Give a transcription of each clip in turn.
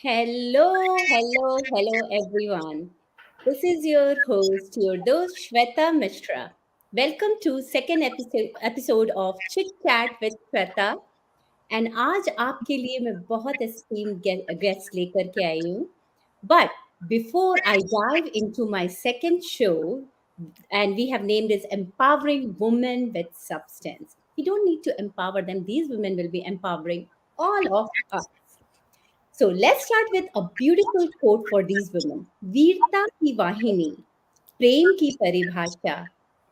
Hello, everyone. This is your host, your dost Shweta Mishra. Welcome to second episode of Chit Chat with Shweta. And आज आपके लिए मैं बहुत esteemed guest लेकर के आई हूँ. But before I dive into my second show, and we have named it Empowering Women with Substance. We don't need to empower them. These women will be empowering all of us. So let's start with a beautiful quote for these women. वीरता की वाहिनी, प्रेम की परिभाषा,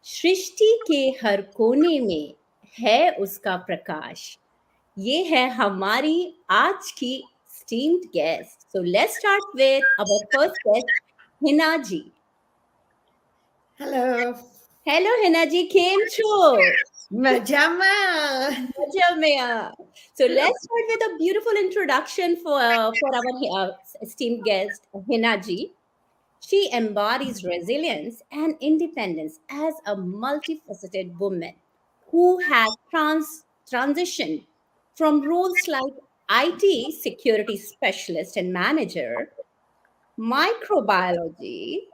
सृष्टि के हर कोने में है उसका प्रकाश. ये है हमारी आज की esteemed guest. So let's start with our first guest, Hina ji. Hello. Hello, Hina ji. કેમ છો? Majama. મજા में, So let's start with a beautiful introduction for our esteemed guest, Hina ji. She embodies resilience and independence as a multifaceted woman who has transitioned from roles like IT security specialist and manager, microbiology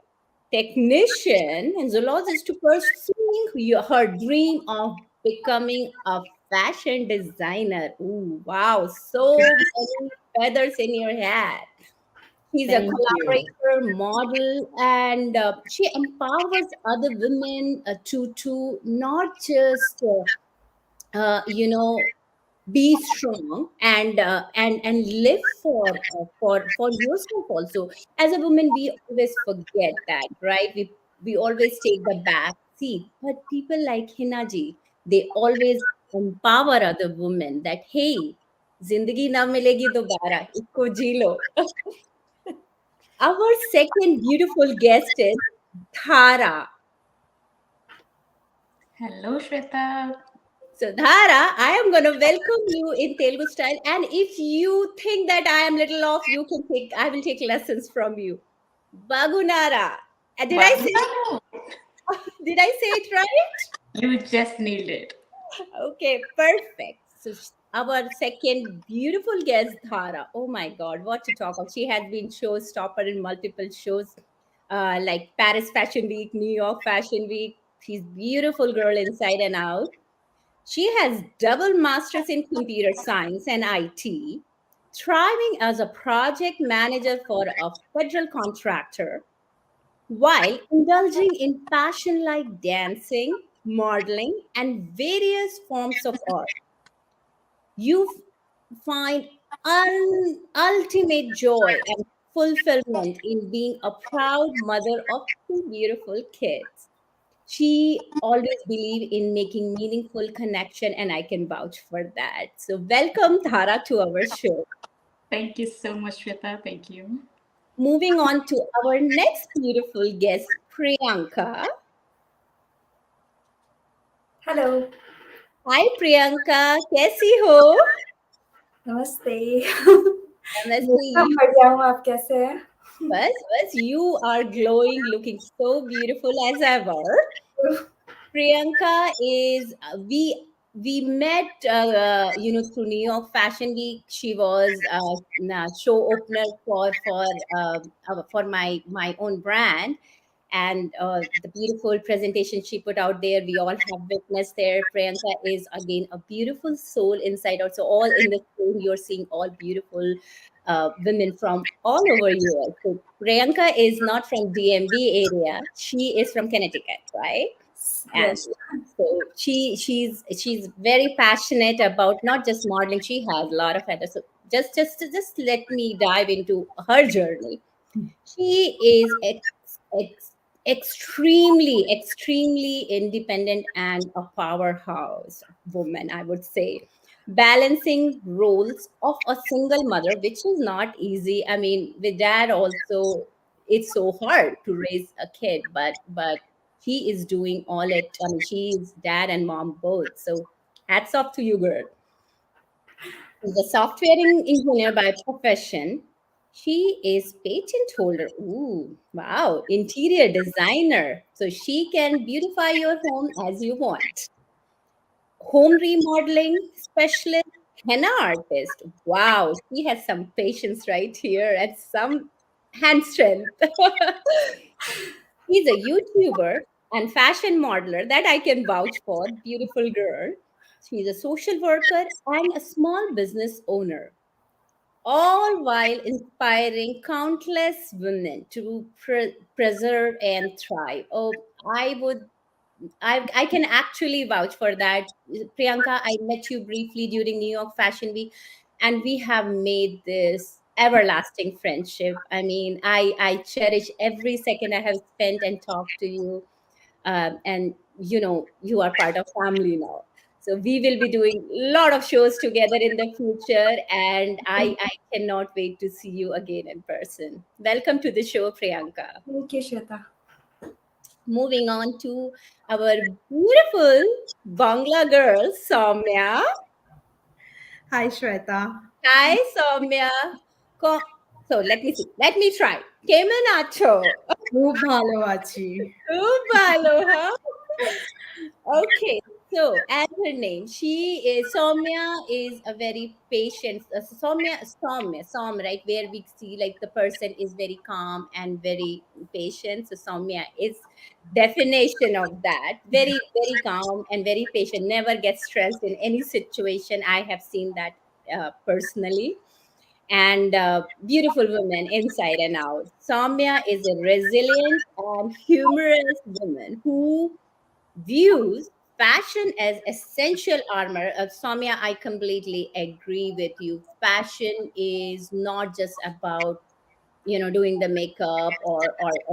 technician, and zoologist to pursuing her dream of becoming a fashion designer. Ooh, wow, so many feathers in your hat. She's a Thank you. collaborator, model, and she empowers other women to not just be strong and live for yourself also. As a woman, we always forget that, right? We always take the back seat. But people like Hinaji, they always empower other women that hey, zindagi na milegi dobara, isko ji lo. Our second beautiful guest is Dhara. Hello, Shweta. So, Dhara, I am going to welcome you in Telugu style. And if you think that I am little off, I will take lessons from you. Bagunara. Did I say, Wow. did I say it right? You just nailed it. Okay, perfect. So, our second beautiful guest, Dhara. Oh my God, what to talk of. She has been showstopper in multiple shows like Paris Fashion Week, New York Fashion Week. She's beautiful girl inside and out. She has double masters in computer science and IT, thriving as a project manager for a federal contractor while indulging in passion like dancing, modeling, and various forms of art. You find ultimate joy and fulfillment in being a proud mother of two beautiful kids. She always believed in making meaningful connection, and I can vouch for that. So welcome Tara to our show. Thank you so much, Shweta. Thank you. Moving on to our next beautiful guest, Priyanka. Hello. Hi Priyanka, कैसी हो? नमस्ते. नमस्ते. मैं बढ़िया हूँ. आप कैसे हैं? बस, you are glowing, looking so beautiful as ever. Priyanka is we met through New York Fashion Week. She was show opener for my own brand, and the beautiful presentation she put out there, we all have witnessed there. Priyanka is again a beautiful soul inside out. So all in the show, you're seeing all beautiful women from all over US. So Priyanka is not from DMV area. She is from Connecticut, right? And Yes. so she's very passionate about not just modeling. She has a lot of others. So just let me dive into her journey. She is extremely independent and a powerhouse woman, I would say, balancing roles of a single mother, which is not easy. I mean, with dad also, it's so hard to raise a kid, but he is doing all it. I mean, she is dad and mom both. So hats off to you, girl. She's a software engineer by profession. She is patent holder. Ooh, wow. Interior designer. So she can beautify your home as you want. Home remodeling specialist henna artist. Wow, she has some patience right here and some hand strength. She's a YouTuber and fashion modeler that I can vouch for. Beautiful girl. She's a social worker and a small business owner, all while inspiring countless women to preserve and thrive. Oh, I can actually vouch for that. Priyanka, I met you briefly during New York Fashion Week, and we have made this everlasting friendship. I mean, I cherish every second I have spent and talked to you. And you are part of family now. So we will be doing a lot of shows together in the future, and I cannot wait to see you again in person. Welcome to the show, Priyanka. Thank you, Shweta. Moving on to our beautiful Bangla girl, Soumya. Hi Shweta. Hi, Soumya. Co- so let me see. Let me try. Kemen acho? খুব ভালো আছি। খুব ভালো, huh? Okay, so as her name, she is Soumya is a very patient. Som, right? Where we see like the person is very calm and very patient. So Soumya is definition of that. Very, very calm and very patient. Never gets stressed in any situation. I have seen that personally. And beautiful woman inside and out. Soumya is a resilient and humorous woman who views fashion as essential armor. Soumya, I completely agree with you. Fashion is not just about doing the makeup or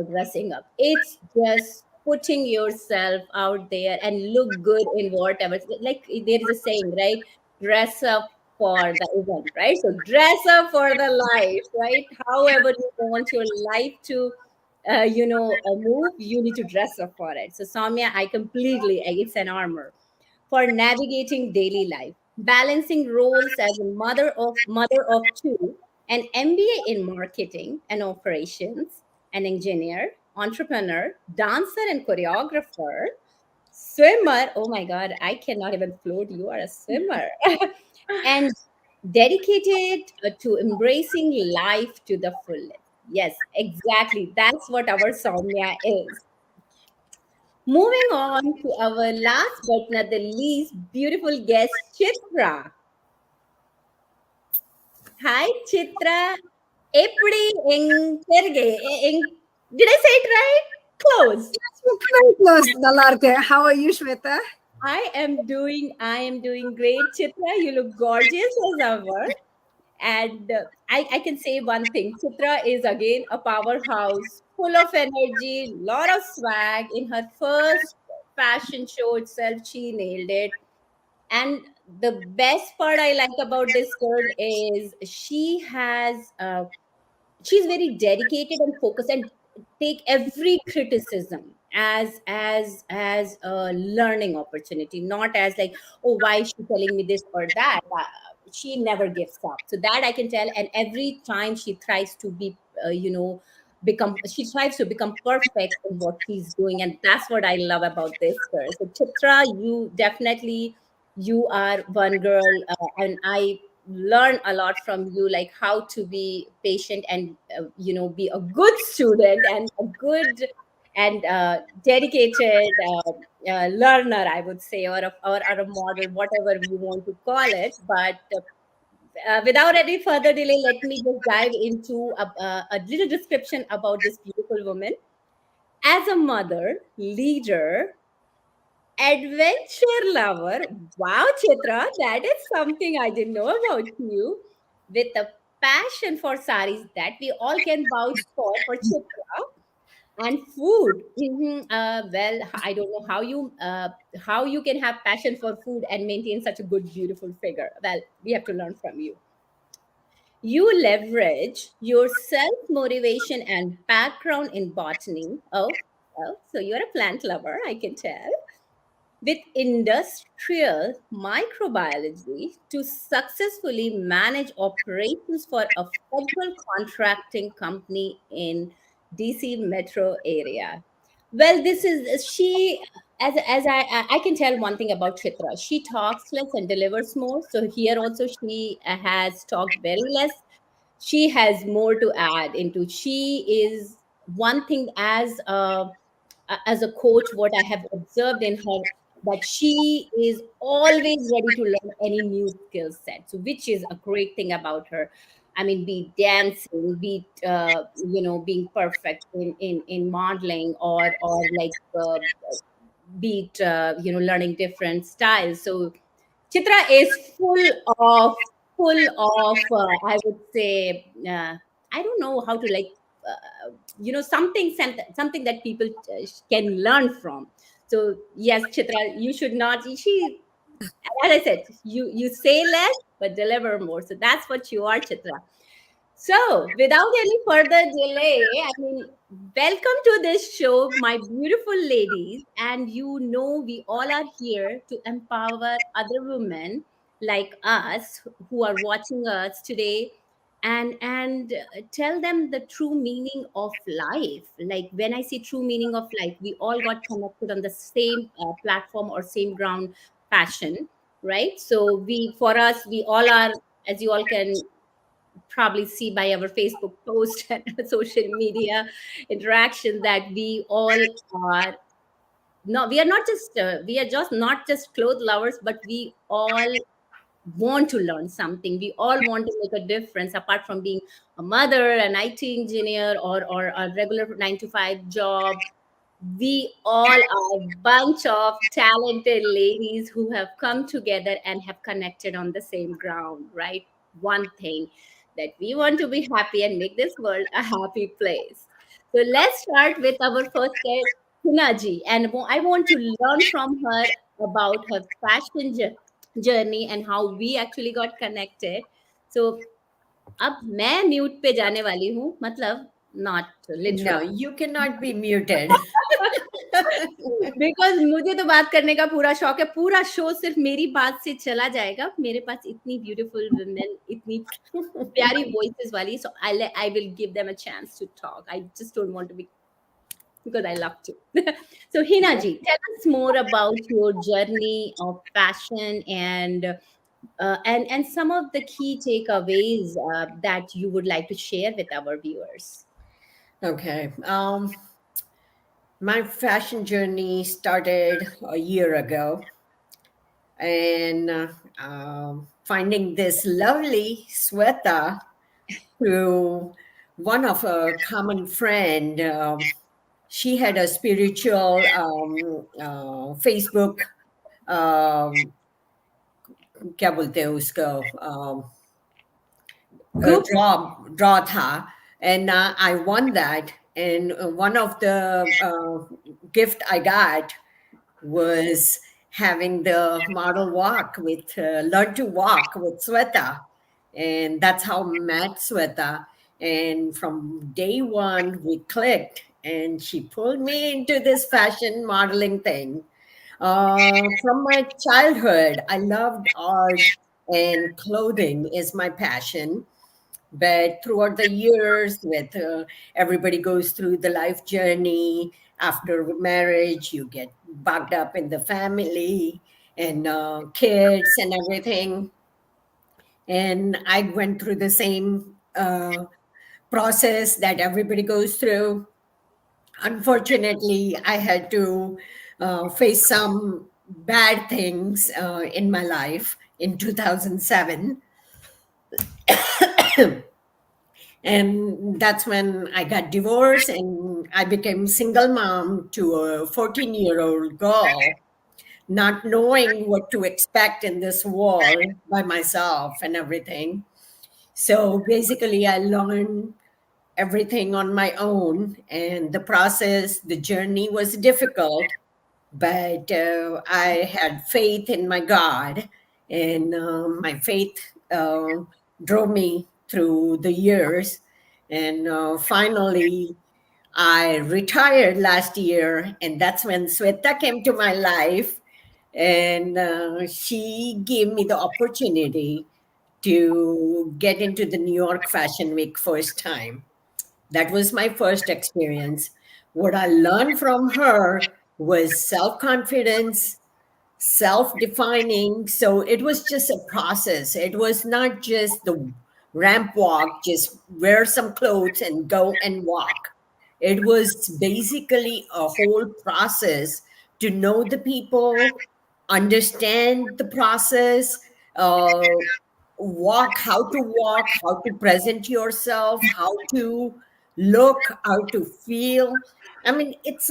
dressing up. It's just putting yourself out there and look good in whatever. Like there is a saying, right? Dress up for the event, right? So dress up for the life, right? However you want your life to move, you need to dress up for it. So Soumya, I completely, it's an armor for navigating daily life, balancing roles as a mother of two, an MBA in marketing and operations, an engineer, entrepreneur, dancer and choreographer, swimmer. Oh my God, I cannot even float. You are a swimmer. And dedicated to embracing life to the fullest. Yes, exactly. That's what our Soumya is. Moving on to our last but not the least beautiful guest, Chitra. Hi, Chitra. Eppudi did I say it right? Close. Very close, Nalarke. How are you, Shweta? I am doing great, Chitra. You look gorgeous as ever. And I can say one thing. Chitra is again a powerhouse, full of energy, lot of swag. In her first fashion show itself, she nailed it. And the best part I like about this girl is she's very dedicated and focused and take every criticism as a learning opportunity, not as like, oh, why is she telling me this or that. She never gives up, so that I can tell. And every time she tries to be become she tries to become perfect in what she's doing, and that's what I love about this girl. So Chitra, you definitely, you are one girl, and I learn a lot from you, like how to be patient and be a good student and a good and dedicated learner, I would say, or a model, whatever you want to call it. But without any further delay, let me just dive into a little description about this beautiful woman. As a mother, leader, adventure lover. Wow, Chitra, that is something I didn't know about you. With a passion for saris that we all can vouch for Chitra, and food. Well, I don't know how you can have passion for food and maintain such a good, beautiful figure. Well, we have to learn from you. You leverage your self motivation and background in botany. Oh, so you're a plant lover, I can tell, with industrial microbiology to successfully manage operations for a federal contracting company in DC metro area. Well, this is she. as I can tell one thing about Chitra. She talks less and delivers more. So here also she has talked very less. She has more to add into. She is one thing as a coach. What I have observed in her, that she is always ready to learn any new skill set. So which is a great thing about her. I mean, be it dancing, be it, being perfect in modeling, or like be it learning different styles. So Chitra is full of I would say, I don't know how to like something that people can learn from. So yes, Chitra, you should not, she, as I said, you say less but deliver more. So that's what you are, Chitra. So, without any further delay, I mean, welcome to this show, my beautiful ladies. And we all are here to empower other women like us who are watching us today, and tell them the true meaning of life. Like when I say true meaning of life, we all got connected on the same platform or same ground, passion, right? So for us, we all are, as you all can probably see by our Facebook post and social media interaction, that are we are not just we are just not just clothes lovers, but we all want to learn something. We all want to make a difference, apart from being a mother, an IT engineer, or a regular 9 to 5 job. We all are a bunch of talented ladies who have come together and have connected on the same ground, right? One thing, that we want to be happy and make this world a happy place. So let's start with our first guest, Hunaji, and I want to learn from her about her fashion journey and how we actually got connected. So अब मैं mute पे जाने वाली हूँ, मतलब not No, literally. you cannot be muted. Because मुझे तो बात करने का पूरा शौक है, पूरा शो सिर्फ मेरी बात से चला जाएगा। मेरे पास इतनी ब्यूटीफुल वुमेन, इतनी प्यारी वॉइसेस वाली, so I will give them a chance to talk. I just don't want to be, because I love to. So Hina ji, tell us more about your journey of fashion, and some of the key takeaways that you would like to share with our viewers. Okay. My fashion journey started a year ago, and finding this lovely sweater through one of a common friend. She had a spiritual Facebook, क्या बोलते हैं उसको, Group. draw था, and I won that. And one of the gift I got was having the model walk with learn to walk with Sweta, and that's how I met Sweta. And from day one, we clicked, and she pulled me into this fashion modeling thing. From my childhood, I loved art, and clothing is my passion. But throughout the years, with everybody goes through the life journey. After marriage, you get bogged up in the family and kids and everything. And I went through the same process that everybody goes through. Unfortunately, I had to face some bad things in my life in 2007. And that's when I got divorced, and I became single mom to a 14-year-old girl, not knowing what to expect in this world by myself and everything. So basically, I learned everything on my own, and the process, the journey was difficult, but I had faith in my God, and my faith drove me through the years. And finally, I retired last year, and that's when Sweta came to my life, and she gave me the opportunity to get into the New York Fashion Week first time. That was my first experience. What I learned from her was self confidence, self defining. So it was just a process. It was not just the ramp walk, just wear some clothes and go and walk. It was basically a whole process to know the people, understand the process, uh, how to present yourself, how to look, how to feel. I mean, it's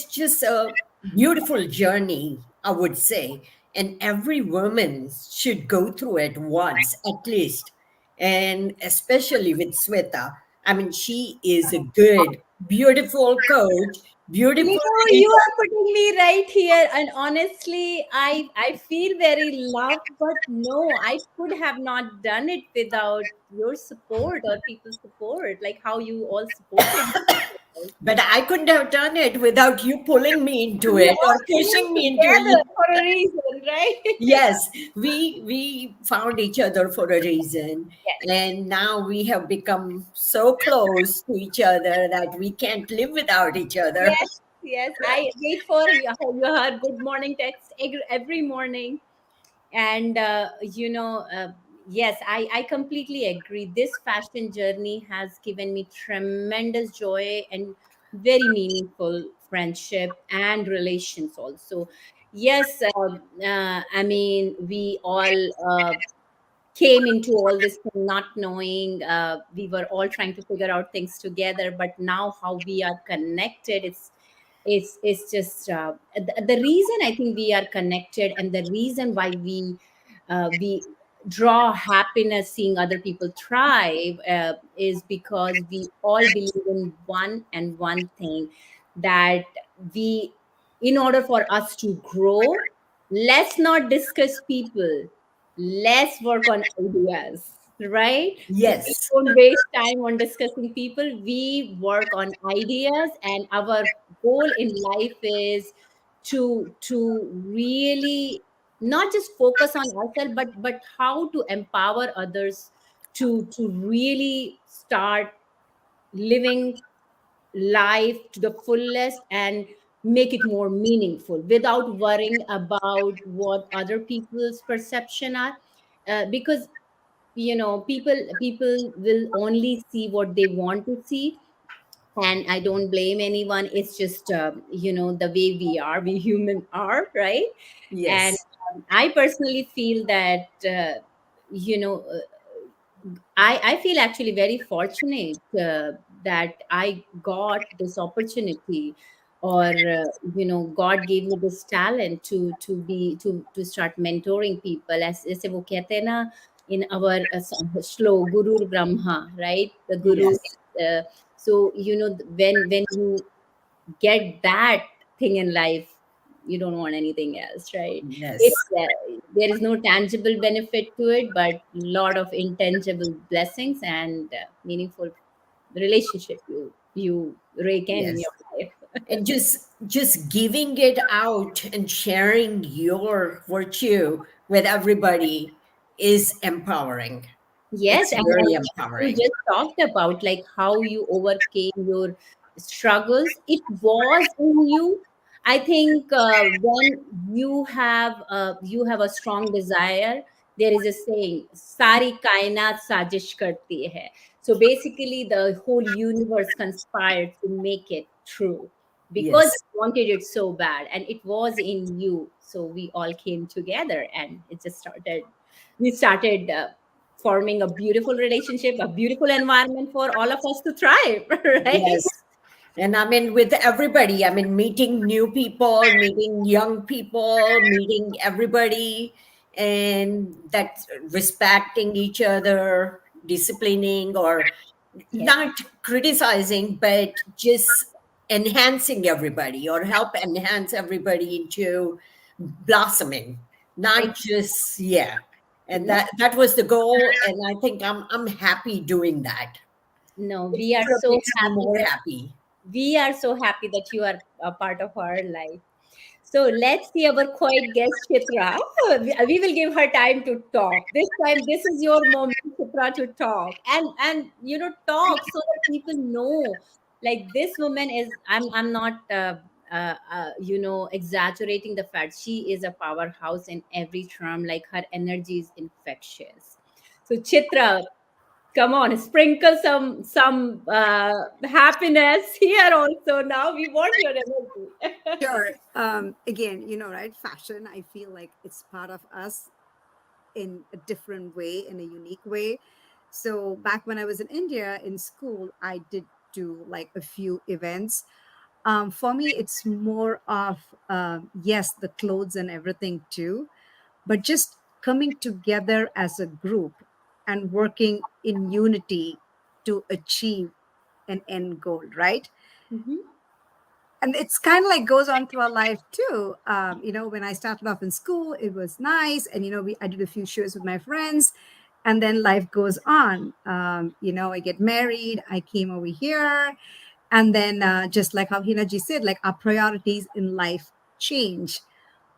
just a beautiful journey, I would say, and every woman should go through it once at least, and especially with Sweta. I mean, she is a good, beautiful coach, beautiful You leader. are putting me right here, and honestly, I feel very loved. But no, I could have not done it without your support or people's support, like how you all supported me. But I couldn't have done it without you pulling me into We it all or came pushing me into together it. for a reason, right? Yes, we found each other for a reason, Yes. and now we have become so close to each other that we can't live without each other. Yes, yes. I wait for your good morning text every morning. And yes, I completely agree. This fashion journey has given me tremendous joy and very meaningful friendship and relations also. Yes, I mean, we all came into all this thing not knowing, we were all trying to figure out things together, but now how we are connected, it's just the reason I think we are connected, and the reason why we draw happiness seeing other people thrive, is because we all believe in one and one thing, that we in order for us to grow, let's not discuss people, let's work on ideas, right? So we Yes, don't waste time on discussing people, we work on ideas, and our goal in life is to really not just focus on ourselves, but how to empower others to really start living life to the fullest and make it more meaningful without worrying about what other people's perception are, because people will only see what they want to see, and I don't blame anyone. It's just the way we human are, right? And yes, I personally feel that you know uh, I feel actually very fortunate that I got this opportunity, or God gave me this talent to start mentoring people. As जैसे वो कहते हैं ना, in our shlo Guru Brahma, right? The Guru. yes, Uh, so when you get that thing in life, you don't want anything else, right? It's yes, there is no tangible benefit to it, but lot of intangible blessings and meaningful relationship you rake in yes. your life. And just giving it out and sharing your virtue with everybody is empowering. Yes, It's and very you empowering. just talked about like how you overcame your struggles. It was in you. I think when you have a strong desire, there is a saying, "Sari kainat sajish karti hai." So basically, the whole universe conspired to make it true because Yes, you wanted it so bad, and it was in you. So we all came together, and it just started. We started. Forming a beautiful relationship, a beautiful environment for all of us to thrive, right? yes. And I mean, with everybody, I mean, meeting new people, meeting young people, meeting everybody, and that respecting each other, disciplining, or Yes, not criticizing, but just enhancing everybody or help enhance everybody into blossoming, not ex- just, yeah. And no, that was the goal. And I think I'm happy doing that. no, It we are sort of so makes me happy more that happy. we are so happy that you are a part of our life. So let's see our quiet guest, Chitra. We will give her time to talk. This time, this is your moment, Chitra, to talk and talk so that people know. Like this woman is. I'm not exaggerating the fact she is a powerhouse in every term. Like her energy is infectious. So Chitra, come on, sprinkle some happiness here also. Now we want your energy. Sure. Again, right? Fashion, I feel like it's part of us in a different way, in a unique way. So back when I was in India in school, I did do like a few events. For me, it's more of yes, the clothes and everything too, but just coming together as a group and working in unity to achieve an end goal, right? Mhm. And it's kind of like goes on through our life too. When I started off in school, it was nice, and I did a few shows with my friends, and then life goes on. I get married, I came over here, and then just like how Hinaji said, like our priorities in life change,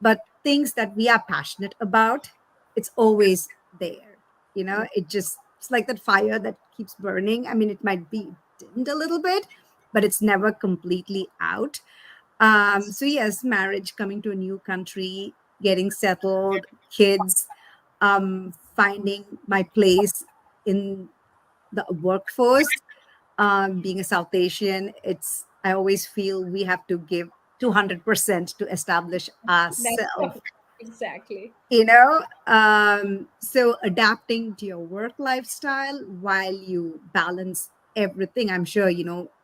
but things that we are passionate about, it's always there. It's like that fire that keeps burning. I mean, it might be dimmed a little bit, but it's never completely out. So yes, marriage, coming to a new country, getting settled, kids, finding my place in the workforce. Being a South Asian, I always feel we have to give 200% to establish That's ourselves. right. Exactly. So adapting to your work lifestyle while you balance everything. I'm sure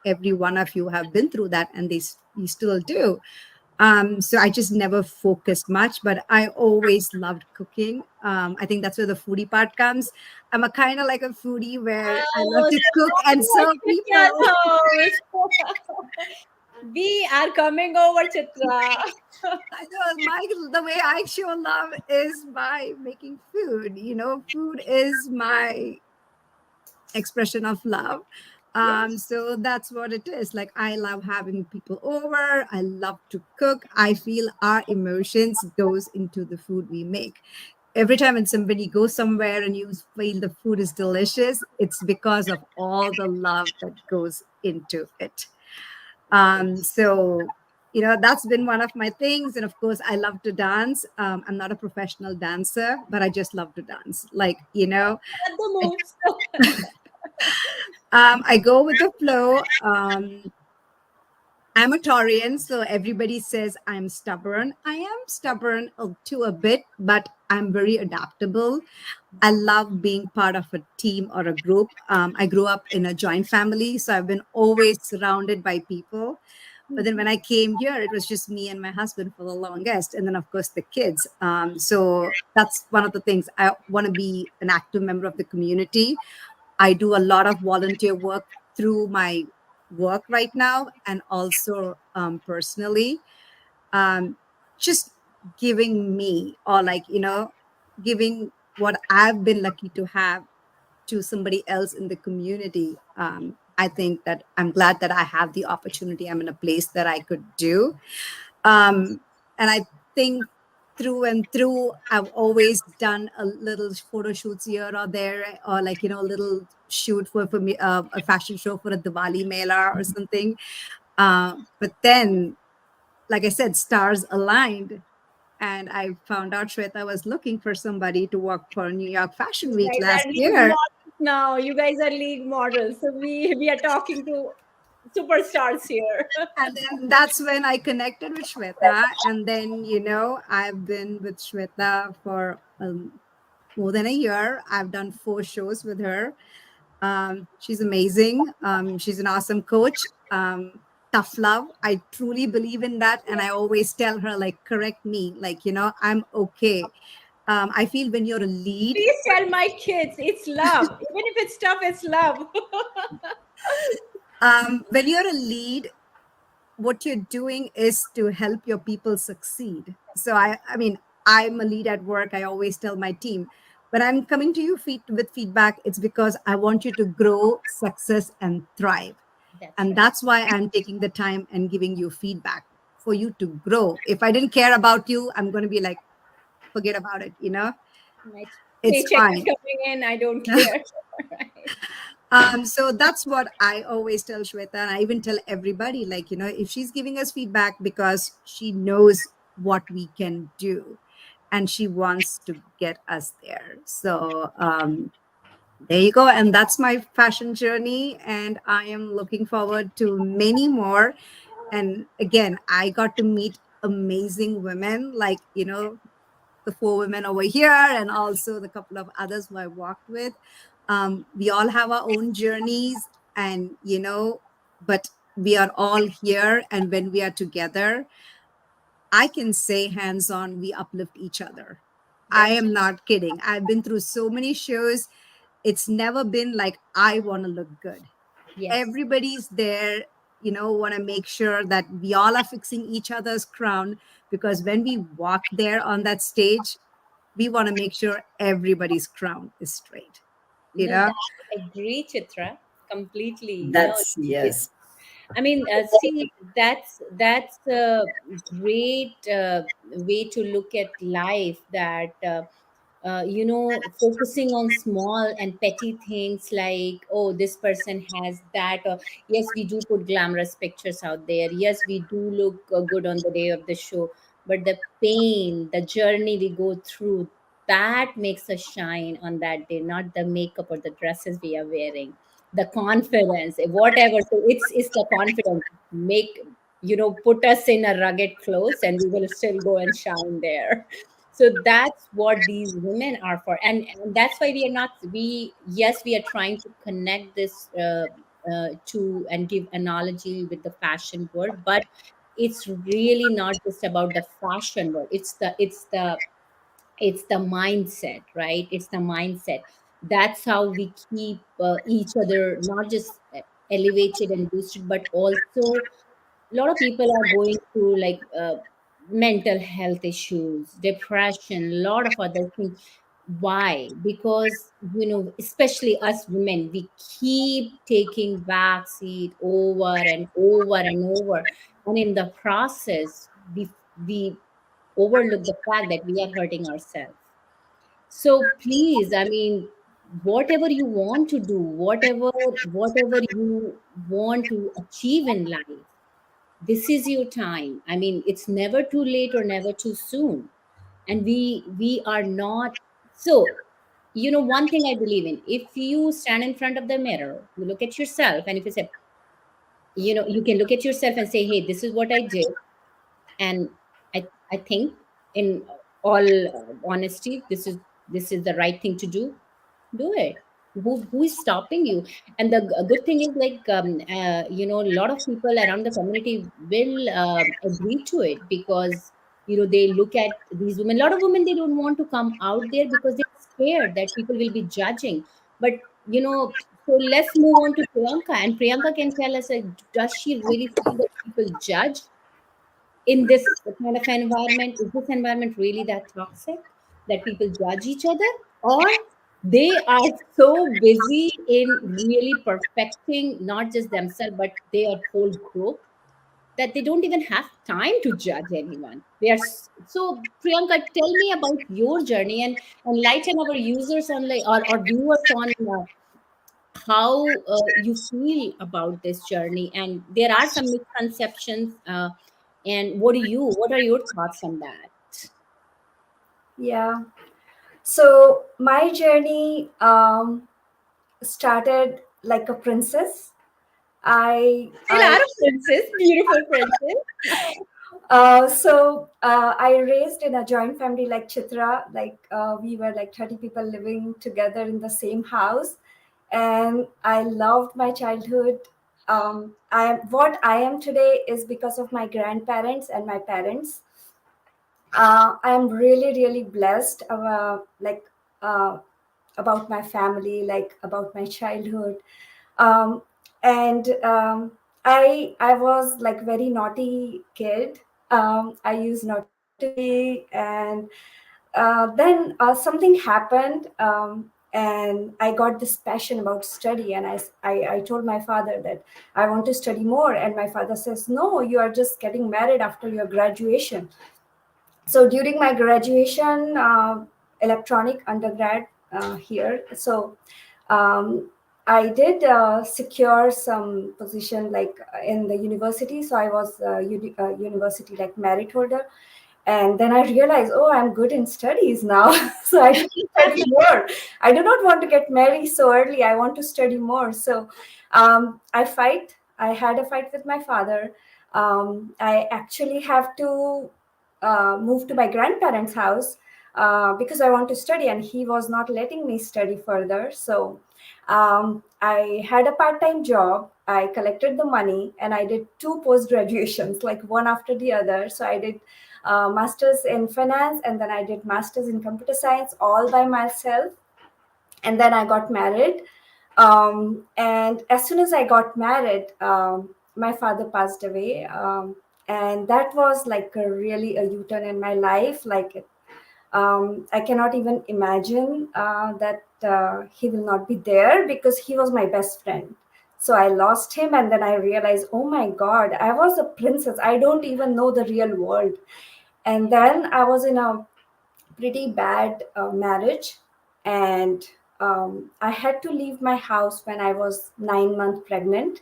every one of you have been through that, and you still do. So I just never focused much, but I always loved cooking. I think that's where the foodie part comes. I'm a kind of like a foodie where I love Oh, to the cook and serve Chitra's people. house. We are coming over, Chitra. I know the way I show love is by making food. Food is my expression of love. Yes. So that's what it is. Like, I love having people over. I love to cook. I feel our emotions goes into the food we make. Every time when somebody goes somewhere and you feel the food is delicious, it's because of all the love that goes into it. So that's been one of my things. And of course, I love to dance. I'm not a professional dancer, but I just love to dance. Like, At the I, moves. I go with the flow. I'm a Taurian, so everybody says I'm stubborn. I am stubborn to a bit, but I'm very adaptable. I love being part of a team or a group. I grew up in a joint family, so I've been always surrounded by people. But then when I came here, it was just me and my husband for the longest. And then, of course, the kids. So that's one of the things. I want to be an active member of the community. I do a lot of volunteer work through my work right now, and also personally. Um, just giving me, or like, giving what I've been lucky to have to somebody else in the community. I think that I'm glad that I have the opportunity. I'm in a place that I could do. And I think through and through, I've always done a little photo shoots here or there, or like, a little shoot for me, a fashion show for a Diwali Mela or something. But then, like I said, stars aligned. And I found out Shweta was looking for somebody to work for New York Fashion You Week guys last are league year. models now. You guys are league models. So we are talking to superstars here. And then that's when I connected with Shweta. And then, I've been with Shweta for more than a year. I've done 4 shows with her. She's amazing. She's an awesome coach. Tough love. I truly believe in that. And I always tell her, like, correct me. Like, I'm okay. I feel when you're a lead, Please tell my kids it's love. Even if it's tough, it's love. when you're a lead, what you're doing is to help your people succeed. So I mean, I'm a lead at work. I always tell my team, when I'm coming to you with feedback, it's because I want you to grow, success, and thrive. That's And right. that's why I'm taking the time and giving you feedback for you to grow. If I didn't care about you, I'm going to be like, forget about it. My It's paycheck is fine. coming in. I don't care. Right. So that's what I always tell Shweta, and I even tell everybody, like, if she's giving us feedback because she knows what we can do and she wants to get us there. So there you go. And that's my fashion journey. And I am looking forward to many more. And again, I got to meet amazing women, like, the four women over here and also the couple of others who I walked with. We all have our own journeys, and but we are all here. And when we are together, I can say hands on, we uplift each other. I That's am not kidding. I've been through so many shows. It's never been like I want to look good. yes. Everybody's there, want to make sure that we all are fixing each other's crown, because when we walk there on that stage, we want to make sure everybody's crown is straight, you No, know? that I agree, Chitra, completely. No, That's it's. yes. I mean, see, that's a great way to look at life. That focusing on small and petty things like, oh, this person has that, or yes, we do put glamorous pictures out there. Yes, we do look good on the day of the show, but the pain, the journey we go through, that makes us shine on that day, not the makeup or the dresses we are wearing, the confidence, whatever. So it's the confidence make, put us in a rugged clothes and we will still go and shine there. So that's what these women are for, and that's why we are not, we, yes, we are trying to connect this to and give analogy with the fashion world, but it's really not just about the fashion world. It's the mindset, right? It's the mindset. That's how we keep each other not just elevated and boosted, but also a lot of people are going through like mental health issues, depression, a lot of other things. Why? Because especially us women, we keep taking back seat over and over and over, and in the process we overlook the fact that we are hurting ourselves. So please, I mean, whatever you want to do, whatever you want to achieve in life, this is your time. I mean, it's never too late or never too soon. And we are not. So one thing I believe in, if you stand in front of the mirror, you look at yourself, and if you say, you can look at yourself and say, hey, this is what I did, and I think, in all honesty, this is the right thing to do. Do it. Who is stopping you? And the good thing is, like, a lot of people around the community will agree to it, because they look at these women. A lot of women, they don't want to come out there because they're scared that people will be judging. But so let's move on to Priyanka, and Priyanka can tell us, like, does she really feel that people judge in this kind of environment? Is this environment really that toxic that people judge each other, or they are so busy in really perfecting not just themselves but their whole group, that they don't even have time to judge anyone? They are so. Priyanka, tell me about your journey, and enlighten our users on, like, or viewers on how you feel about this journey. And there are some misconceptions, and what are your thoughts on that? Yeah. So my journey started like a princess. Still I are a princess, beautiful princess. I raised in a joint family like Chitra. Like we were like 30 people living together in the same house, and I loved my childhood. What I am today is because of my grandparents and my parents. I am really, really blessed uh, about my family, like about my childhood. Um, and I was like very naughty kid. I used naughty to be, and then something happened. And I got this passion about study, and I told my father that I want to study more, and my father says, no, you are just getting married after your graduation. So during my graduation, electronic undergrad here, so um, I did secure some position like in the university. So I was university like merit holder, and then I realized, oh, I'm good in studies now. So I should study more. I do not want to get married so early. I want to study more. So I had a fight with my father. I actually have to move to my grandparents' house because I want to study, and he was not letting me study further. So I had a part-time job. I collected the money, and I did two post graduations, like one after the other. So I did masters in finance, and then I did masters in computer science all by myself. And then I got married. And as soon as I got married, my father passed away. And that was like really a U-turn in my life. Like I cannot even imagine that he will not be there, because he was my best friend. So I lost him, and then I realized, oh my God, I was a princess. I don't even know the real world. And then I was in a pretty bad marriage, and I had to leave my house when I was 9 months pregnant.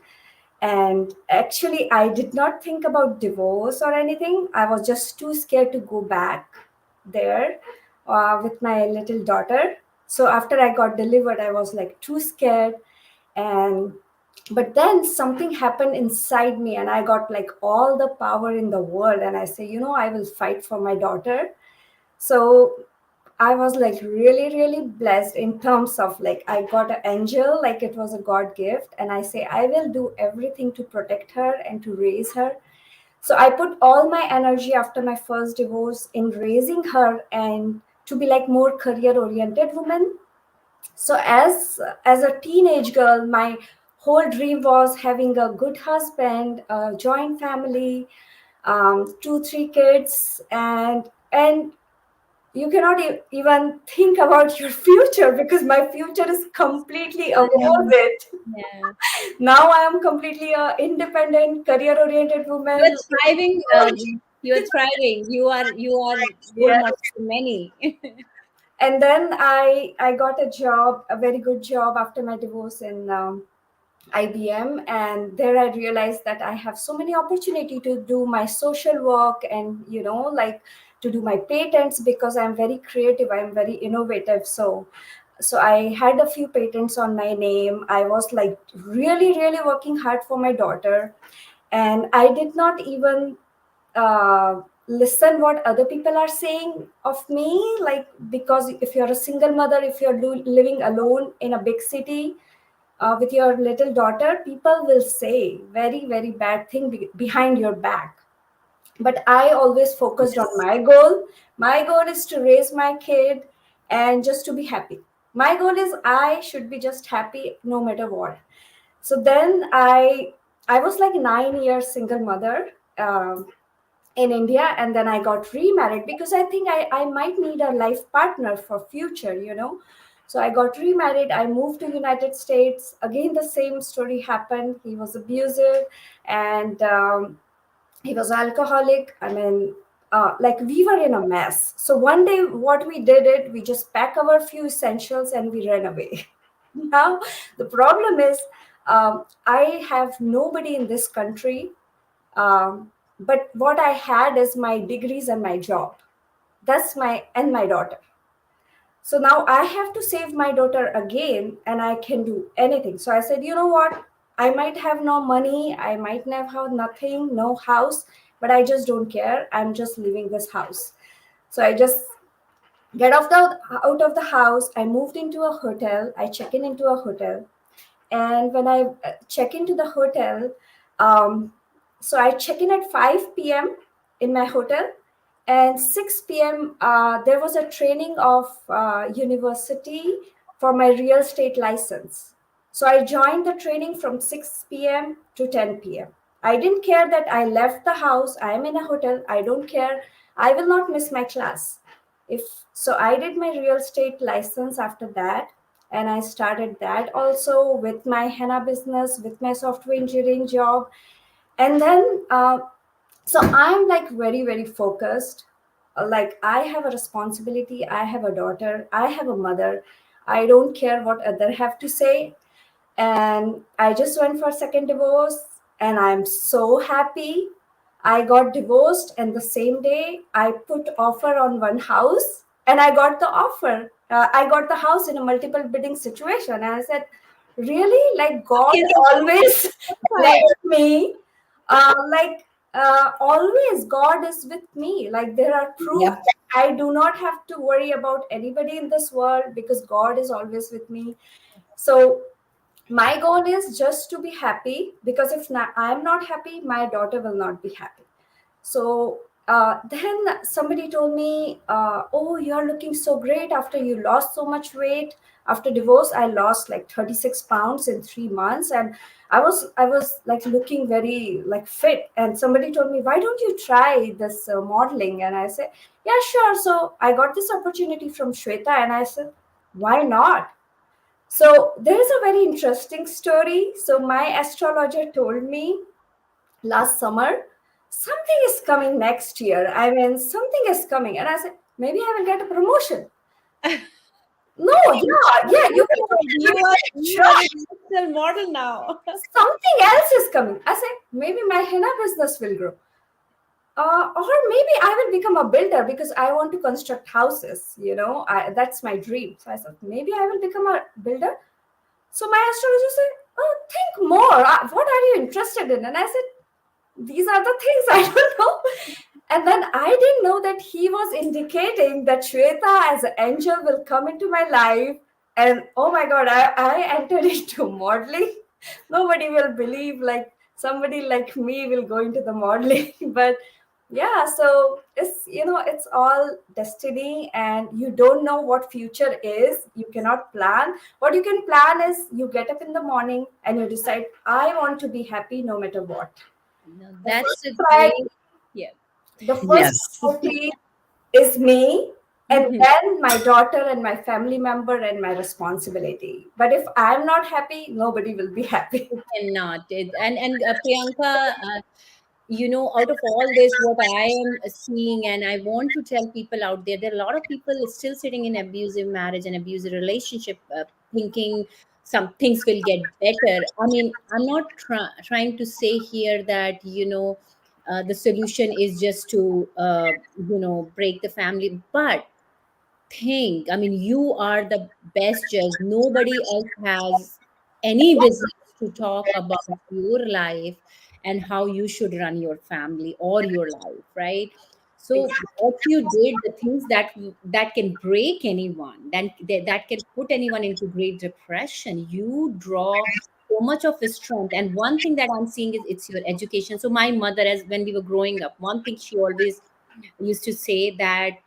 And actually, I did not think about divorce or anything. I was just too scared to go back there with my little daughter. So after I got delivered, I was like too scared. And but then something happened inside me, and I got like all the power in the world. And I say, I will fight for my daughter. So I was like really, really blessed in terms of like I got an angel, like it was a God gift. And I say, I will do everything to protect her and to raise her. So I put all my energy after my first divorce in raising her and to be like more career oriented woman. So as a teenage girl, my whole dream was having a good husband, a joint family, two, three kids, and you cannot even think about your future, because my future is completely opposite. Yeah. Now I am completely a independent career oriented You're woman. thriving. You're thriving. You are role Yes. model to many. And then I got a job, a very good job after my divorce in IBM, and there I realized that I have so many opportunity to do my social work, and like to do my patents, because I'm very creative, I'm very innovative. So I had a few patents on my name. I was like really, really working hard for my daughter, and I did not even listen what other people are saying of me, like, because if you're a single mother, if you're living alone in a big city with your little daughter, people will say very, very bad thing behind your back. But I always focused on Yes. my goal. My goal is to raise my kid and just to be happy. My goal is I should be just happy no matter what. So then I was like 9 years single mother in India, and then I got remarried because I think I might need a life partner for future. So I got remarried. I moved to United States. Again, the same story happened. He was abusive, and he was alcoholic. I mean, like we were in a mess. So one day, what we did it, we just pack our few essentials and we ran away. Now the problem is, I have nobody in this country, but what I had is my degrees and my job. That's my daughter. So now I have to save my daughter again, and I can do anything. So I said, you know what? I might have no money, I might not have nothing, no house, but I just don't care. I'm just leaving this house. So I just get out of the house. I moved into a hotel. I check in into a hotel, and when I check into the hotel, um, so I check in at 5 p.m. in my hotel, and 6 p.m. There was a training of university for my real estate license. So I joined the training from 6 p.m. to 10 p.m. I didn't care that I left the house. I am in a hotel. I don't care. I will not miss my class. If so, I did my real estate license after that, and I started that also with my henna business, with my software engineering job. And then so I'm like very, very focused. Like I have a responsibility. I have a daughter. I have a mother. I don't care what other have to say. and I just went for second divorce, and I'm so happy. I got divorced, and the same day I put offer on one house, and I got the offer. I got the house in a multiple bidding situation, and I said, "Really? Like God Okay, always so fine. blessed me. Always God is with me. Like there are proof Yep. that I do not have to worry about anybody in this world because God is always with me." So my goal is just to be happy, because if not, I'm not happy, my daughter will not be happy. So then somebody told me, "Oh, you're looking so great after you lost so much weight." After divorce, I lost like 36 pounds in 3 months, and I was like looking very like fit. And somebody told me, "Why don't you try this modeling?" And I said, "Yeah, sure." So I got this opportunity from Shweta, and I said, "Why not?" So there is a very interesting story. So my astrologer told me last summer, something is coming next year. I mean, something is coming. And I said, maybe I will get a promotion. No, yeah, yeah, you can do it. You are you are Sure, a digital model now. something else is coming. I said, maybe my henna business will grow. Or maybe I will become a builder because I want to construct houses. That's my dream. So I said, maybe I will become a builder. So my astrologer said, "Oh, think more. What are you interested in?" And I said, "These are the things I don't know." And then I didn't know that he was indicating that Shweta as an angel will come into my life. And oh my God, I entered into modeling. Nobody will believe like somebody like me will go into the modeling. But yeah, so it's all destiny, and you don't know what future is. You cannot plan. What you can plan is you get up in the morning and you decide, I want to be happy no matter what. No, The first that's a priority, great, yeah. the first Yes. priority is me, and Mhm. then my daughter and my family member and my responsibility. But if I'm not happy, nobody will be happy. You cannot. And Priyanka, out of all this, what I am seeing, and I want to tell people out there, there are a lot of people still sitting in abusive marriage and abusive relationship, thinking some things will get better. I mean, I'm not trying to say here that, the solution is just to, break the family, but think, I mean, you are the best judge. Nobody else has any business to talk about your life and how you should run your family or your life, right? So what you did, the things that can break anyone, that can put anyone into great depression, you draw so much of strength. And one thing that I'm seeing is it's your education. So my mother, as when we were growing up, one thing she always used to say that,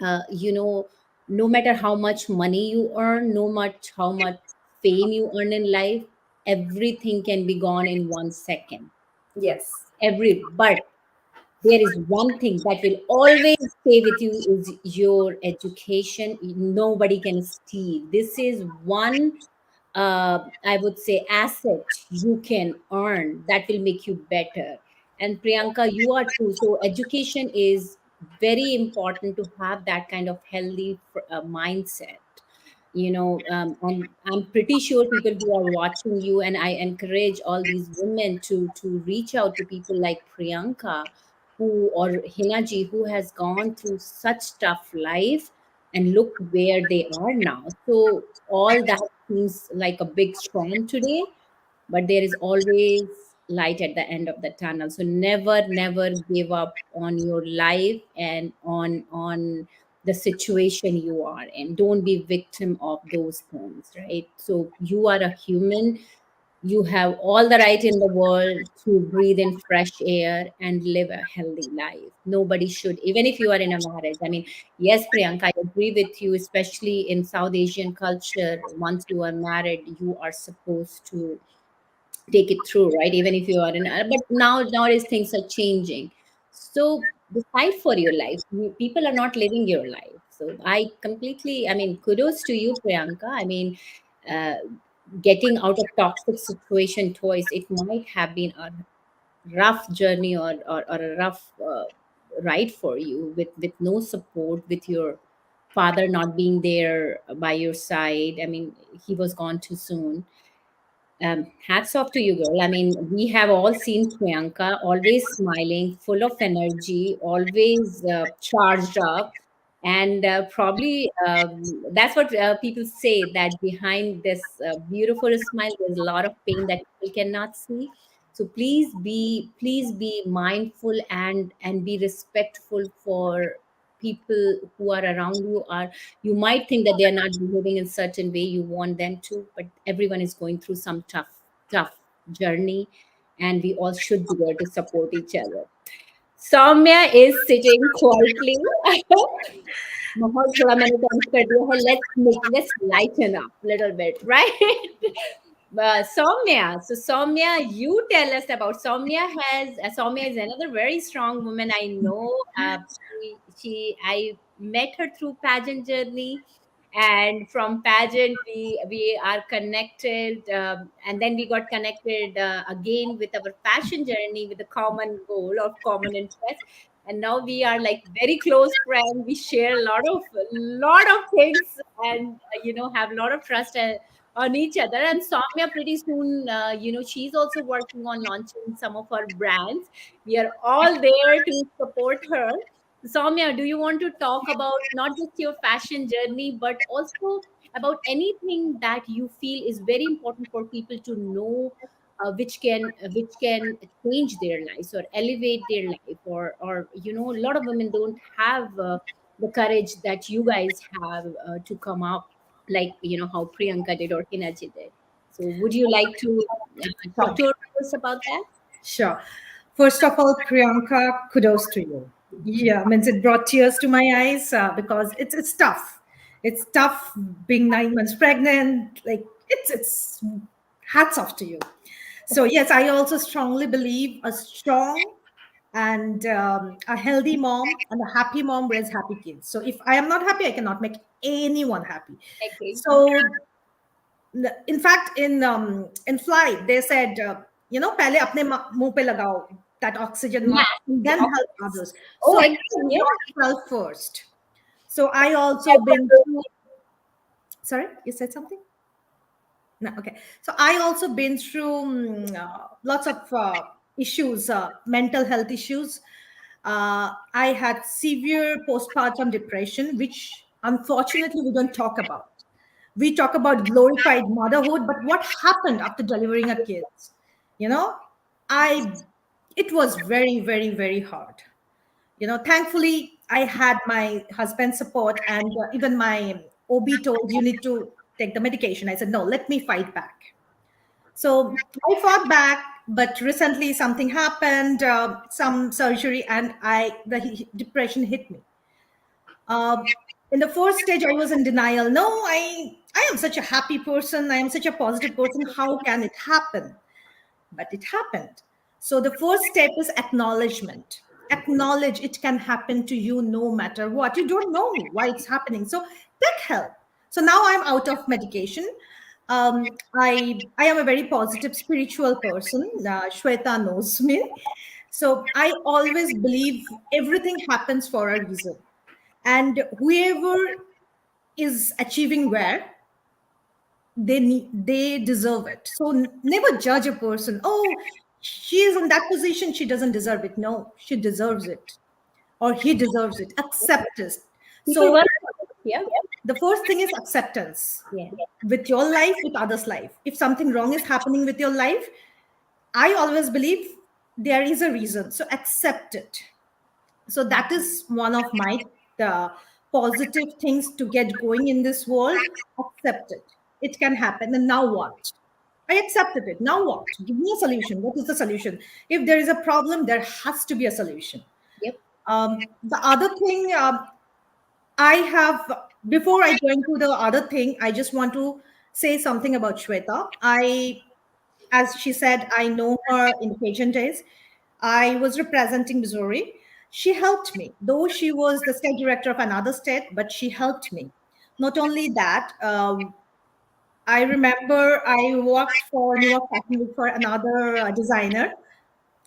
uh, you know no matter how much money you earn, no much how much fame you earn in life, everything can be gone in 1 second. Yes. But there is one thing that will always stay with you is your education. Nobody can steal. This is one, I would say, asset you can earn that will make you better. And Priyanka, you are too. So education is very important to have that kind of healthy mindset. And I'm pretty sure people who are watching you, and I encourage all these women to reach out to people like Priyanka, who or Hinaji, who has gone through such tough life, and look where they are now. So all that seems like a big storm today, but there is always light at the end of the tunnel. So never give up on your life and on the situation you are in. Don't be victim of those things, right? So you are a human. You have all the right in the world to breathe in fresh air and live a healthy life. Nobody should, even if you are in a marriage. I mean, yes, Priyanka, I agree with you, especially in South Asian culture. Once you are married, you are supposed to take it through, right? Even if you are in, but nowadays things are changing. So decide for your life. People are not living your life. So I completely, I mean, kudos to you, Priyanka. I mean, uh, getting out of toxic situation twice, it might have been a rough journey, or a rough ride for you, with no support, with your father not being there by your side. I mean, he was gone too soon. Hats off to you, girl. I mean, we have all seen Priyanka always smiling, full of energy, always charged up. And probably that's what people say, that behind this beautiful smile, there's a lot of pain that people cannot see. So please be mindful and be respectful for people who are around you. Are You might think that they are not behaving in certain way you want them to, but everyone is going through some tough journey, and we all should be there to support each other. Soumya is sitting quietly. माहौल थोड़ा मैंने tense कर दिया है. Let's lighten up a little bit, right? Soumya. So Soumya, you tell us about Soumya is another very strong woman I know. I met her through pageant journey, and from pageant we are connected, and then we got connected again with our fashion journey, with a common goal of common interest, and now we are like very close friends. We share a lot of things, and have a lot of trust on each other. And Soumya, pretty soon, she's also working on launching some of her brands. We are all there to support her. Soumya, do you want to talk about not just your fashion journey, but also about anything that you feel is very important for people to know, which can change their lives or elevate their life, or a lot of women don't have the courage that you guys have to come up, like how Priyanka did or Hinaji did. So would you like to talk to us about that? Sure. First of all, Priyanka, kudos to you. Yeah, means it brought tears to my eyes because it's tough. It's tough being 9 months pregnant. Like it's hats off to you. So yes, I also strongly believe a strong and a healthy mom and a happy mom raise happy kids. So if I am not happy, I cannot make anyone happy. Okay. So in fact, in flight, they said, pehle apne muh pe lagao that oxygen mask, Yeah. and then help others. Oh, So excellent. accept Yeah. yourself first. So I also been through. Sorry, you said something. No, okay. So I also been through lots of issues, mental health issues. I had severe postpartum depression, which unfortunately we don't talk about. We talk about glorified motherhood, but what happened after delivering a kid? You know, I it was very, very, very hard. Thankfully I had my husband's support, and even my OB told you need to take the medication. I said no, let me fight back. So I fought back, but recently something happened, some surgery, and the depression hit me. um, in the first stage I was in denial. No, I am such a happy person, I am such a positive person, how can it happen? But it happened. So the first step is acknowledgement. Acknowledge it can happen to you no matter what. You don't know why it's happening. So take help. So now I'm out of medication. I am a very positive spiritual person. Shweta knows me. So I always believe everything happens for a reason. And whoever is achieving where, they deserve it. So never judge a person. Oh, she is in that position, she doesn't deserve it. No, she deserves it, or he deserves it. Accept it. People So work on it. Yeah. the first thing is acceptance, Yeah. with your life, with others life. If something wrong is happening with your life, I always believe there is a reason, so accept it. So that is one of my uh, positive things to get going in this world. Accept it. It can happen. And now what? I accepted it. Now what? Give me a solution. What is the solution? If there is a problem, there has to be a solution. Yep. The other thing, I have, before I go into the other thing, I just want to say something about Shweta. As she said, I know her in the pageant days. I was representing Missouri. She helped me, though she was the state director of another state, but she helped me. Not only that, I remember I worked for New York Fashion Week for another designer.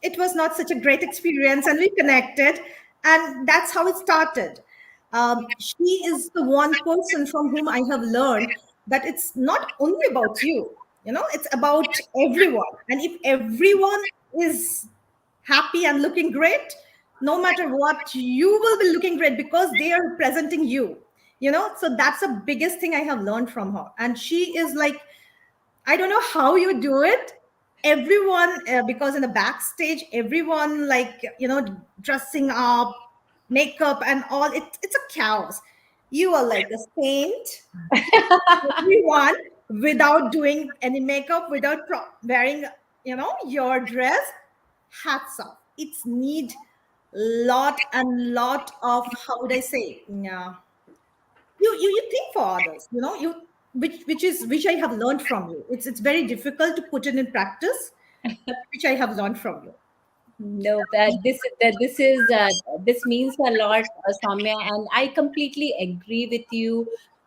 It was not such a great experience, and we connected, and that's how it started. She is the one person from whom I have learned that it's not only about you, it's about everyone. And if everyone is happy and looking great, no matter what, you will be looking great because they are presenting you. So that's the biggest thing I have learned from her. And she is like, I don't know how you do it. Everyone, because in the backstage, everyone like dressing up, makeup and all. It's a chaos. You are like a saint. Everyone without doing any makeup, without wearing your dress. Hats off. It's need lot and lot of, how would I say? Yeah, you think for others, you which I have learned from you. It's very difficult to put it in practice, but which I have learned from you. No, this means a lot, Soumya, and I completely agree with you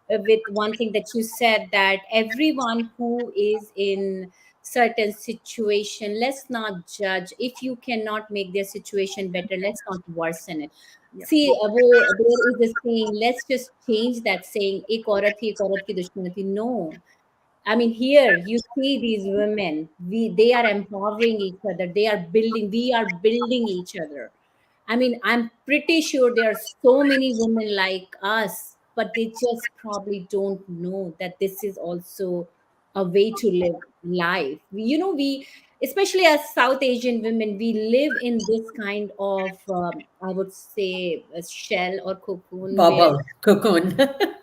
with one thing that you said, that everyone who is in certain situation, let's not judge. If you cannot make their situation better, let's not worsen it. Yeah. See, there is a saying. Let's just change that saying. एक औरत थी, एक औरत की दुश्मन थी. No, I mean, here you see these women, they are empowering each other. We are building each other. I mean, I'm pretty sure there are so many women like us, but they just probably don't know that this is also a way to live life. We, especially as South Asian women, we live in this kind of, I would say, a shell or cocoon Bubble, cocoon.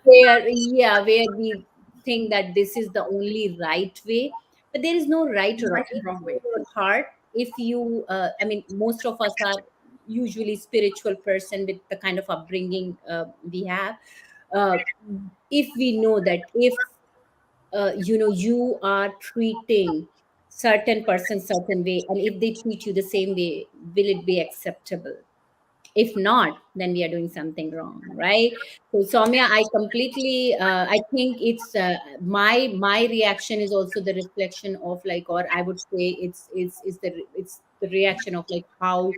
where we think that this is the only right way, but there is no right or wrong. Right If and wrong in way. your heart, if you I mean, most of us are usually spiritual person with the kind of upbringing we have. uh, if we know that if you are treating certain person certain way, and if they treat you the same way, will it be acceptable? If not, then we are doing something wrong, right? So Soumya, I completely I think it's my reaction is also the reflection of, like, or I would say it's the reaction of like how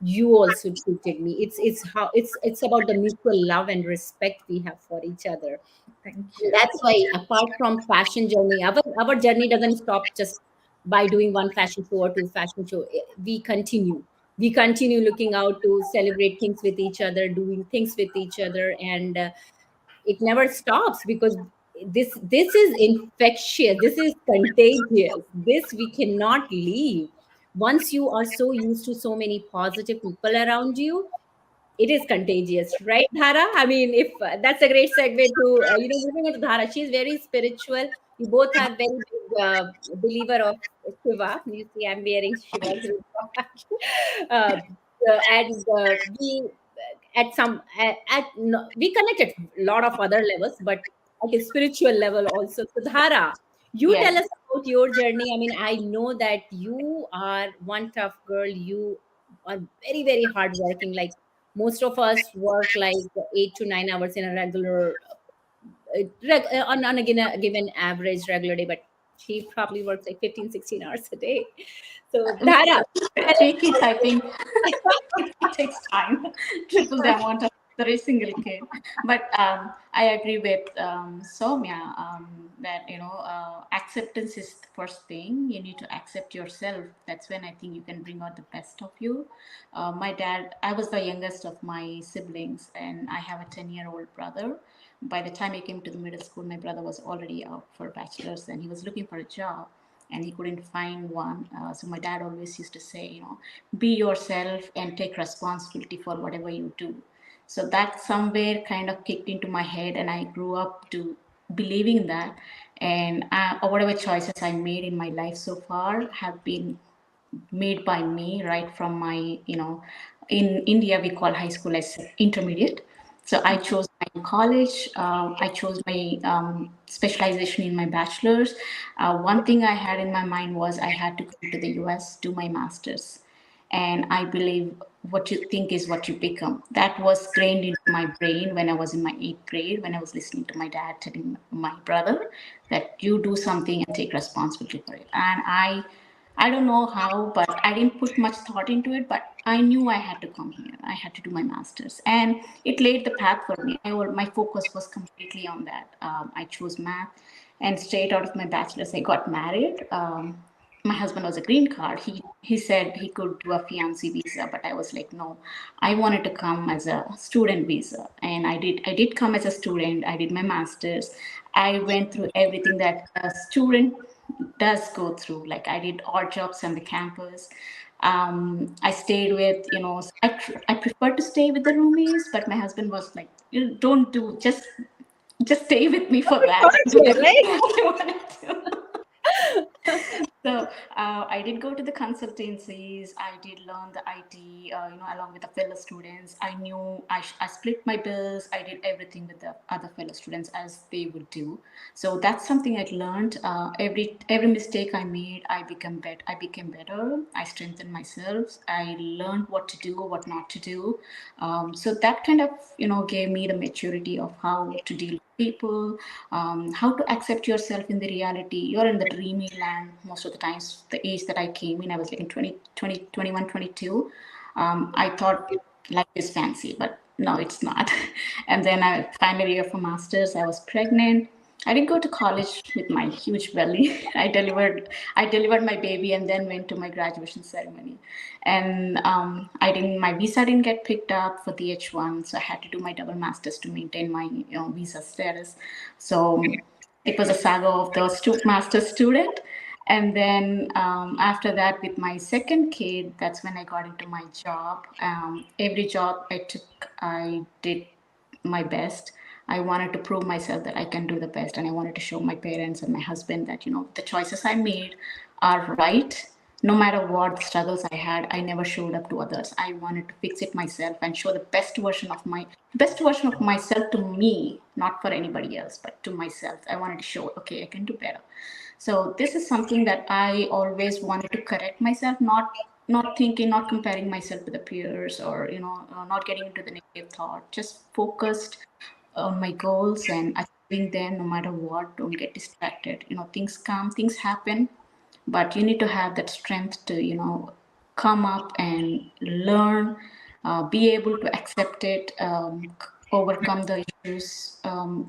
you also treated me. It's how it's about the mutual love and respect we have for each other. Thank you. That's why, apart from fashion journey, our journey doesn't stop just by doing one fashion show or two fashion show. We continue looking out to celebrate things with each other, doing things with each other, and it never stops, because this is infectious, this is contagious, this we cannot leave. Once you are so used to so many positive people around you, it is contagious, right, Dhara? I mean, if that's a great segue to moving on to Dhara. She's very spiritual. We both are very big believer of Shiva. You see, I'm wearing Shiva's wristwatch. And we at some at no, we connect at a lot of other levels, but at a spiritual level also. So Dhara, you tell Yes. us about your journey. I mean, I know that you are one tough girl. You are very, very hardworking. Like, most of us work like 8 to 9 hours in a regular on a given average regular day, but she probably works like 15, 16 hours a day. So Dhara, tell Take it, us I think. It takes time, triple the amount of every single kid. But I agree with Soumya, that acceptance is the first thing. You need to accept yourself. That's when I think you can bring out the best of you. My dad, I was the youngest of my siblings, and I have a 10-year-old brother. By the time I came to the middle school, my brother was already out for bachelor's, and he was looking for a job, and he couldn't find one. So my dad always used to say, be yourself and take responsibility for whatever you do. So that somewhere kind of kicked into my head, and I grew up to believing that. And whatever choices I made in my life so far have been made by me right from my, in India we call high school as intermediate. So I chose my college, I chose my specialization in my bachelor's. One thing I had in my mind was I had to come to the US, do my master's. And I believe what you think is what you become. That was trained into my brain when I was in my 8th grade, when I was listening to my dad telling my brother that you do something and take responsibility for it. And I don't know how, but I didn't put much thought into it. But I knew I had to come here. I had to do my master's, and it laid the path for me. My focus was completely on that. I chose math, and straight out of my bachelor's, I got married. My husband was a green card. He said he could do a fiancé visa, but I was like, no, I wanted to come as a student visa, and I did come as a student. I did my master's. I went through everything that a student does go through. Like I did odd jobs on the campus. I stayed with, I prefer to stay with the roomies, but my husband was like, you don't do, just stay with me for that. And do Torture, everything right? I wanted to. So I did go to the consultancies. I did learn the IT, along with the fellow students. I knew I split my bills. I did everything with the other fellow students as they would do. So that's something I learned. Every mistake I made, I become better. I became better. I strengthened myself. I learned what to do, what not to do. So that kind of gave me the maturity of how to deal with people, how to accept yourself in the reality. You're in the dreamy land most of the times. The age that I came in, I was like in 21, 22. I thought life is fancy, but no, it's not. And then I final year for masters, I was pregnant. I didn't go to college with my huge belly. I delivered my baby and then went to my graduation ceremony. And my visa didn't get picked up for the H1, so I had to do my double masters to maintain my visa status. So it was a saga of the master student. And then after that, with my second kid, that's when I got into my job. Every job I took, I did my best. I wanted to prove myself that I can do the best, and I wanted to show my parents and my husband that the choices I made are right. No matter what struggles I had, I never showed up to others. I wanted to fix it myself and show the best version of myself to me, not for anybody else, but to myself. I wanted to show, okay, I can do better. So this is something that I always wanted to correct myself, not thinking, not comparing myself with the peers, or not getting into the negative thought. Just focused on my goals and achieving them no matter what. Don't get distracted. Things come, things happen, but you need to have that strength to come up and learn, be able to accept it, overcome the issues.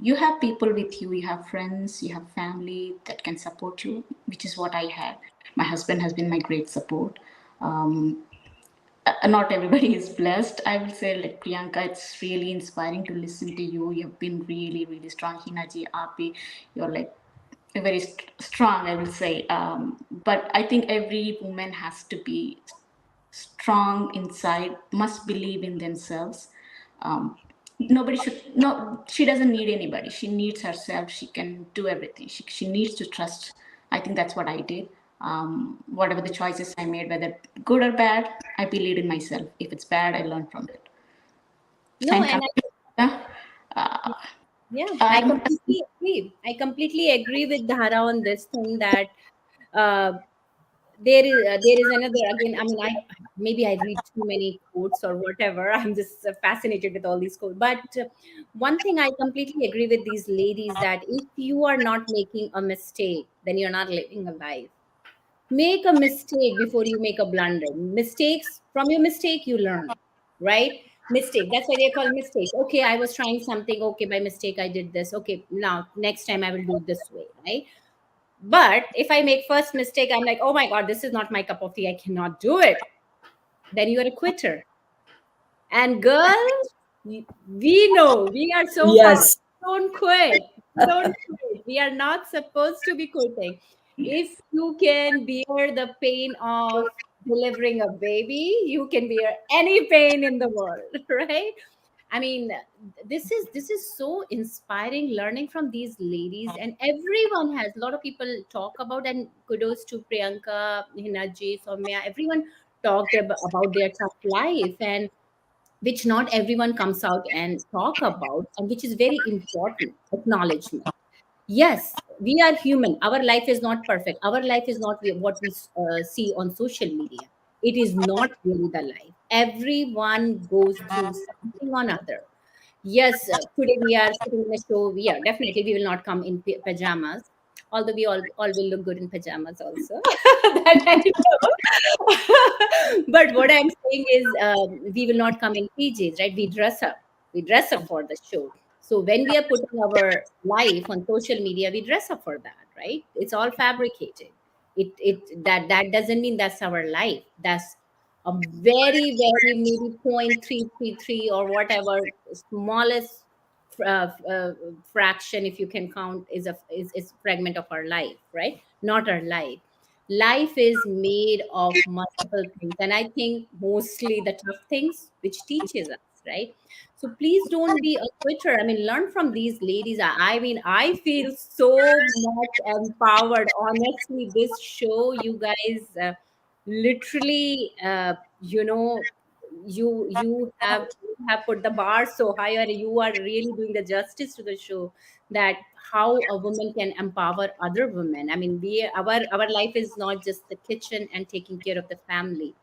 You have people with you, you have friends, you have family that can support you, which is what I had. My husband has been my great support. Not everybody is blessed. I will say, like Priyanka, it's really inspiring to listen to you. You've been really, really strong. Hinaji, Api, you're like very strong, I will say. But I think every woman has to be strong inside, must believe in themselves. Um, Nobody should, no, she doesn't need anybody. She needs herself. She can do everything. She needs to trust. I think that's what I did. Whatever the choices I made, whether good or bad, I believed in myself. If it's bad, I learned from it. No, And and uh, yeah, I I'm completely agree. I completely agree with Dhara on this thing that uh, there is another, again. I mean, I maybe I read too many quotes or whatever. I'm just fascinated with all these quotes. But one thing I completely agree with these ladies, that if you are not making a mistake, then you're not living a life. Make a mistake before you make a blunder. Mistakes, from your mistake you learn, right? Mistake, that's why they call mistakes. Okay, I was trying something, okay, by mistake I did this, okay, now next time I will do it this way, right? But if I make first mistake, I'm like, oh my god, this is not my cup of tea, I cannot do it, then you're a quitter. And girls, we know we are so far. Yes. Don't quit. Don't quit. We are not supposed to be quitting. If you can bear the pain of delivering a baby, you can bear any pain in the world, right? I mean, this is so inspiring, learning from these ladies, and everyone has, a lot of people talk about, and kudos to Priyanka, Hinaji, Soumya, everyone talked about their tough life, and which not everyone comes out and talk about, and which is very important acknowledgement. Yes, we are human, our life is not perfect, our life is not what we see on social media. It is not really the life. Everyone goes through something or other. Yes, today we are sitting in a show. Yeah, definitely we will not come in pajamas although we all will look good in pajamas also. That I know. But what I'm saying is, we will not come in PJs, right? We dress up. We dress up for the show. So when we are putting our life on social media, we dress up for that, right? It's all fabricated. That doesn't mean that's our life. That's a very, very maybe 0.333 or whatever smallest fraction, if you can count, is fragment of our life, right? Not our life. Life is made of multiple things, and I think mostly the tough things which teaches us, right? So please don't be a quitter. I mean, learn from these ladies. I mean, I feel so much empowered. Honestly, this show, you guys, literally, you have put the bar so high, and you are really doing the justice to the show, that how a woman can empower other women. I mean, our life is not just the kitchen and taking care of the family.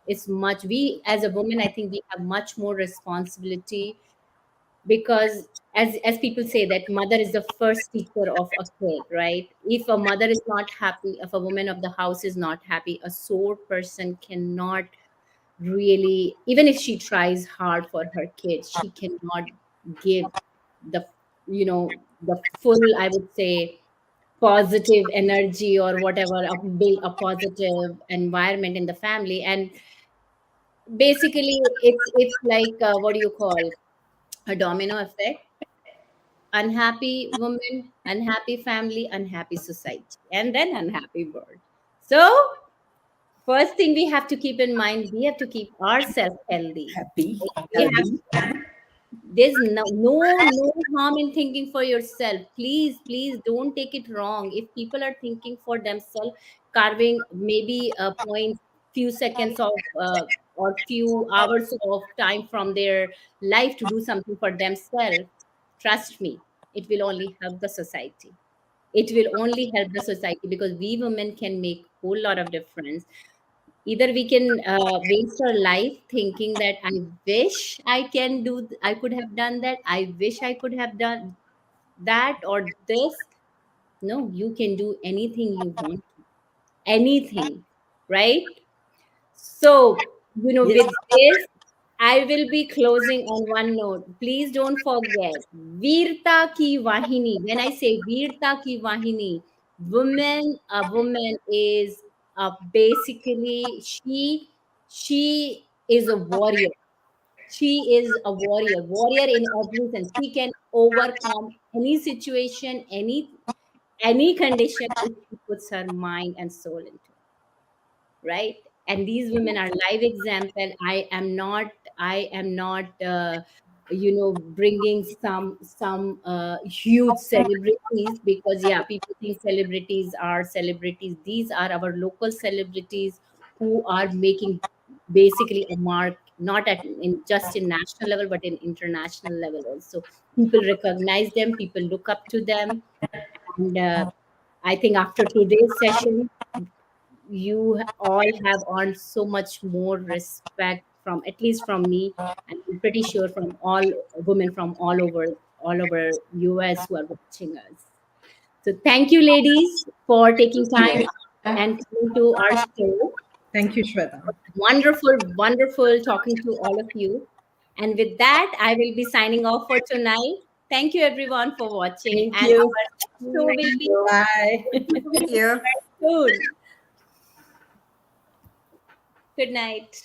It's much, we as a woman, I think we have much more responsibility, because as people say that mother is the first teacher of a kid, right? If a mother is not happy, if a woman of the house is not happy, a sole person cannot really, even if she tries hard for her kids, she cannot give the, the full, I would say, positive energy or whatever, build a positive environment in the family. And basically it's like, what do you call, a domino effect. Unhappy woman, unhappy family, unhappy society, and then unhappy world. So first thing we have to keep in mind, we have to keep ourselves healthy. Happy, We have, healthy. there's no harm in thinking for yourself. Please don't take it wrong. If people are thinking for themselves, carving maybe a point, few seconds of, or few hours of time from their life to do something for themselves, trust me, it will only help the society. It will only help the society, because we women can make whole lot of difference. Either we can waste our life thinking that I wish I could have done that, I wish I could have done that or this. No, you can do anything you want, anything, right? So, Yes. with this, I will be closing on one note. Please don't forget Veerta ki Vahini. When I say Veerta ki Vahini, a woman is, basically, she is a warrior. She is a warrior in every sense. She can overcome any situation, any condition, if she puts her mind and soul into it, right? And these women are live example. I am not bringing some huge celebrities, because yeah, people think celebrities. These are our local celebrities who are making basically a mark, not in just in national level but in international level also. People recognize them, people look up to them. And I think after today's session, you all have earned so much more respect, from at least from me, and I'm pretty sure from all women from all over US who are watching us. So thank you, ladies, for taking time and coming to our show. Thank you, Shweta. Wonderful, wonderful talking to all of you. And with that, I will be signing off for tonight. Thank you everyone for watching, Thank and you. our next show will be Bye. Thank you. soon. Good night.